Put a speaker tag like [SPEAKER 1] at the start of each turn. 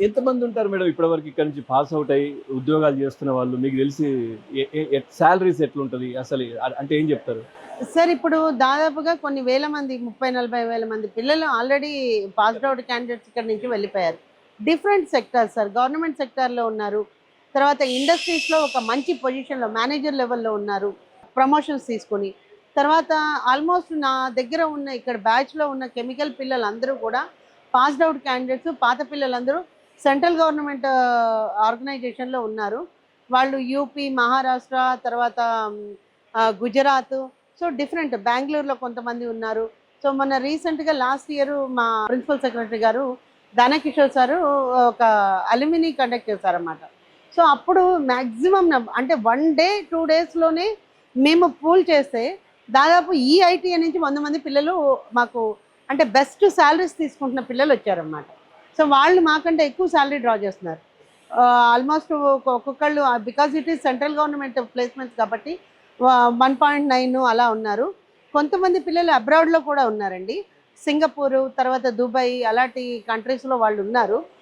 [SPEAKER 1] ఎంతమంది ఉంటారు మేడం ఇప్పటివరకు ఇక్కడ నుంచి పాస్ అవుట్ అయ్యి ఉద్యోగాలు చేస్తున్న వాళ్ళు? మీకు తెలిసి సాలరీస్ ఎట్లుంటది అసలు? అంటే ఏం చెప్తారు?
[SPEAKER 2] సార్ ఇప్పుడు దాదాపుగా కొన్ని వేల మంది 30-40 వేల మంది పిల్లలు ఆల్రెడీ పాస్డ్ అవుట్ క్యాండిడేట్స్ ఇక్కడ నుంచి వెళ్ళిపోయారు. Different sectors sir. గవర్నమెంట్ సెక్టార్‌లో ఉన్నారు. తర్వాత ఇండస్ట్రీస్‌లో ఒక మంచి పొజిషన్‌లో మేనేజర్ లెవెల్‌లో ఉన్నారు. ప్రమోషన్స్ తీసుకొని. తర్వాత ఆల్మోస్ట్ నా దగ్గర ఉన్న ఇక్కడ బ్యాచ్‌లో ఉన్న కెమికల్ పిల్లలందరూ కూడా పాస్డ్ అవుట్ క్యాండిడేట్స్. పాత పిల్లలందరూ సెంట్రల్ గవర్నమెంట్ ఆర్గనైజేషన్‌లో ఉన్నారు. వాళ్ళు యూపీ, మహారాష్ట్ర తర్వాత గుజరాత్, సో డిఫరెంట్ బెంగుళూరులో కొంతమంది ఉన్నారు. సో మొన్న రీసెంట్‌గా లాస్ట్ ఇయర్ మా ప్రిన్సిపల్ సెక్రటరీ గారు దానకిషోర్ సారు ఒక అలుమినీ కండక్ట్ చేశారన్నమాట. సో అప్పుడు మాక్సిమం అంటే 1 డే 2 డేస్‌లోనే మేము పూల్ చేస్తే దాదాపు ఈ ఐటీఐ నుంచి 100 మంది పిల్లలు మాకు అంటే బెస్ట్ సాలరీస్ తీసుకుంటున్న పిల్లలు వచ్చారన్నమాట. సో వాళ్ళు మాకంటే ఎక్కువ సాలరీ డ్రా చేస్తున్నారు. ఆల్మోస్ట్ ఒక్కొక్కళ్ళు because it is central government placements కాబట్టి 1.9 అలా ఉన్నారు. కొంతమంది పిల్లలు అబ్రాడ్‌లో కూడా ఉన్నారండి. సింగపూరు, తర్వాత దుబాయ్ అలాంటి కంట్రీస్‌లో వాళ్ళు ఉన్నారు.